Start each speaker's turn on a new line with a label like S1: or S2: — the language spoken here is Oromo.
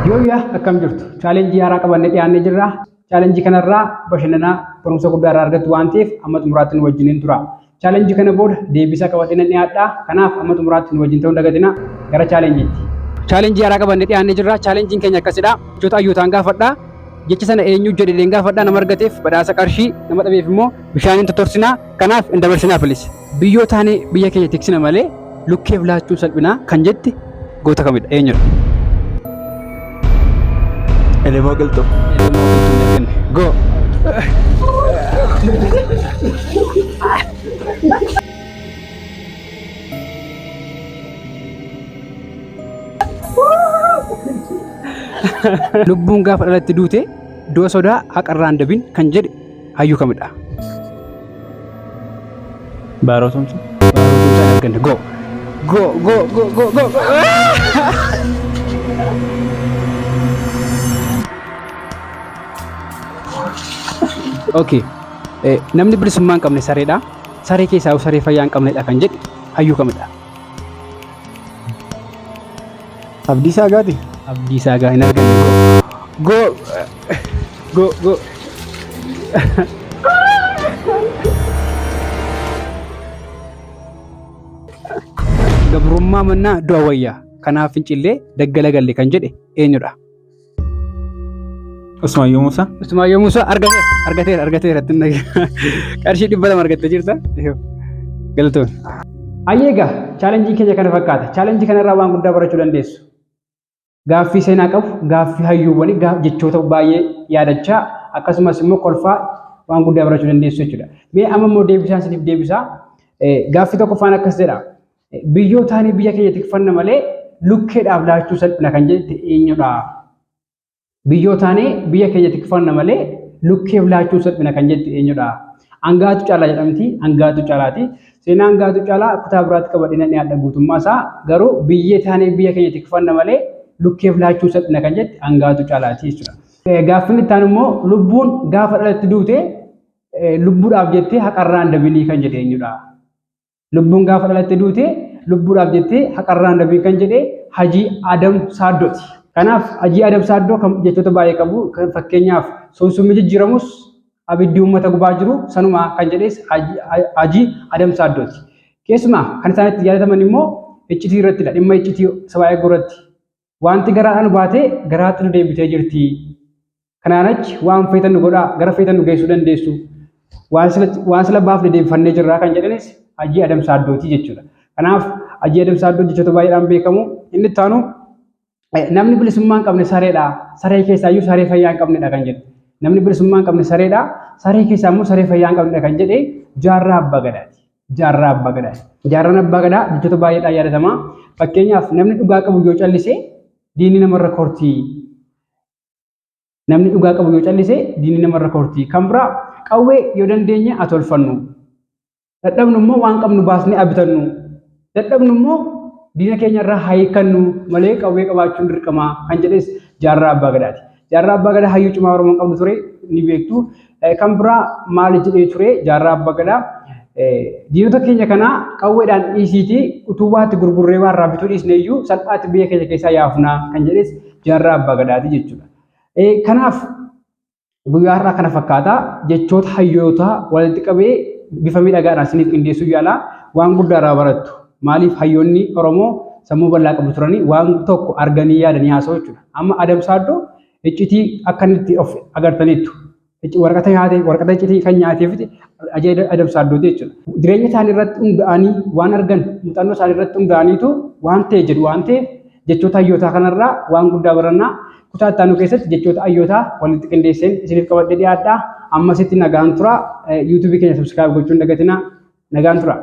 S1: Yooyaa akkam jirtu chaalenjii haaraa qabannee dhiyaannee jirra. Chaalenjii kanarraa bashannanaa barumsa guddaa irraa argattu waan ta'eef amma xumuraatti nu wajjiniin tura. Chaalenjii kana booda deebisaa qabatanii dhiyaadhaa. Kanaaf amma xumuraatti nu wajjin ta'uu dagatina gara chaalenjiitti. Chaalenjii haaraa qabannee dhiyaannee jirra. Chaalenjiin keenya akkasidha. Jechoota hayyootaan gaafadhaa. Jecha sana eenyu jedhee gaafadhaa nama argateef badhaasa qarshii nama dhabeef immoo bishaaniin totorsinaa. Kanaaf hin dabarsinaa filis. Biyyootaanii biyya keenya tiksina malee lukkeef laachuun salphinaa kan jetti goota kamidha eenyudha?
S2: Elemo Qilxuu.
S1: Go. Lubbuun gaafa dhalatti duute du'a sodaa haqarraan dabin kan jedhe hayyuu kamidha?
S2: Baaroo Tumsaa.
S1: Go. Go go go go go. Okay. Namni bilisummaa hin qabne sareedha. Saree keessaa saree fayyaa hin qabnedha kan jedhe hayyuu kamidha?
S2: Abdiisaa Agaati.
S1: Abdiisaa Agaa hin arganne. Go. Go go. Gabrummaa mannaa du'a wayyaa. Kanaaf fincillee daggala galle kan jedhe eenyudha?
S2: Usmaayyoo Muusaa.
S1: Usmaayyoo Muusaa argateera. Qarshii 200 argattee jirta. Galatoon. Ayyeegaa chaalenjii keenya kana fakkaata. Chaalenjii kanarraa waan guddaa barachuu dandeessu. Gaaffii seenaa qabu, gaaffii hayyuuwwanii, jechoota baay'ee yaadachaa akkasumas immoo kolfaa waan guddaa barachuu dandeessu jechuudha. Mee amma immoo deebisaan isiniif deebisaa. Gaaffii tokkoffaan akkas jedha. Biyyootaanii biyya keenya tikfanna malee lukkeedhaaf laachuu salphina kan jedhe eenyudha? Biyyootaanii biyya keenya tikfanna malee lukkeef laachuu salphina kan jedhe eenyudha? Angaatu Caalaa jedhamti. Angaatu Caalaati. Seenaa Angaatu Caalaa kutaa biraatti qabadhina dhiyaadha guutummaa isaa. Garuu biyyootaanii biyya keenya tikfanna malee lukkeef laachuu salphina kan jedhe Angaatu Caalaati jechuudha. Gaaffiin itti aanu immoo lubbuun gaafa dhalatti duute lubbuudhaaf jettee haqarraan dabinii kan jedhe eenyudha? Lubbuun gaafa dhalatti duute lubbuudhaaf jettee haqarraan dabii kan jedhe Hajii Adam Saaddooti. Kanaaf Hajii Adam Saaddoo jechoota baay'ee qabu. Fakkeenyaaf sunsummi jijjiiramus abiddi uummata gubaa jiru sanuma kan jedhes Hajii Adam Saaddooti. Keessumaa kan isaan itti yaadataman immoo iccitii irrattidha. Dhimma iccitii saba eeguu irratti. Wanti garaadhaan baatee garaatti nu deebitee jirti. Kanaan achi waan feetan nu godhaa gara feetan nu geessuu dandeessu. Waan sila baafne deebifannee jirraa kan jedhanis Hajii Adam Saaddooti jechuudha. Kanaaf Hajii Adam Saaddoo jechoota baay'eedhaan beekamu. Inni itti aanu namni bilisummaa hin qabne sareedha. Saree keessaayyuu saree fayyaa hin qabnedha kan jedhe. Namni bilisummaa hin qabne sareedha. Saree keessaa immoo saree fayyaa hin qabnedha kan jedhe Jaarraa Abbaa Gadaati. Jaarraa Abbaa Gadaati. Jaarraan Abbaa Gadaa jechoota baay'eedhaan yaadatama. Fakkeenyaaf namni dhugaa qabu yoo callise diinni namarra kortii. Namni dhugaa qabu yoo callise diinni namarra kortii. Kan biraa qawwee yoo dandeenye haa tolfannu. Dadhabnu immoo waan qabnu baasnee abitannu. Dadhabnu immoo diina keenya irraa hiikannu malee qawwee qabaachuun dirqama kan jedhes Jaarraa Abbaa Gadaati. Jaarraa Abbaa Gadaa hayyuu cimaa Oromoon qabdu ture ni beektu. Kan biraa maal jedhee ture Jaarraa Abbaa Gadaa diinota keenya kana qawweedhaan dhiisiitii utuu waatti gurgurree waan irraa bituu dhiisne iyyuu salphaatti biyya keenya keessaa yaafnaa kan jedhes Jaarraa Abbaa Gadaati jechuudha. Kanaaf guyyaa har'aa kana fakkaata jechoota hayyootaa walitti qabee bifa miidhagaadhaan isiniif qindeessuu yaalaa waan guddaa irraa barattu. Maaliif hayyoonni Oromoo sammuu bal'aa qabu turanii waan tokko arganii yaadanii haasa'u jechuudha. Amma Adam Saaddoo iccitii akka inni itti of agartaniittu. Waraqata iccitii kan nyaateef Hajii Adam Saaddooti jechuudha. Jireenya isaanii irratti hundaa'anii waan argan muuxannoo isaanii irratti hundaa'aniitu waan ta'e jedhu waan ta'eef jechoota hayyootaa kanarraa waan guddaa barannaa. Kutaa itti aanu keessatti jechoota hayyootaa walitti qindeesseen isiniif qabadhee dhiyaadhaa. Ammasitti nagaan tura. YouTube keenya subscribe gochuun dagatinaa. Nagaan tura.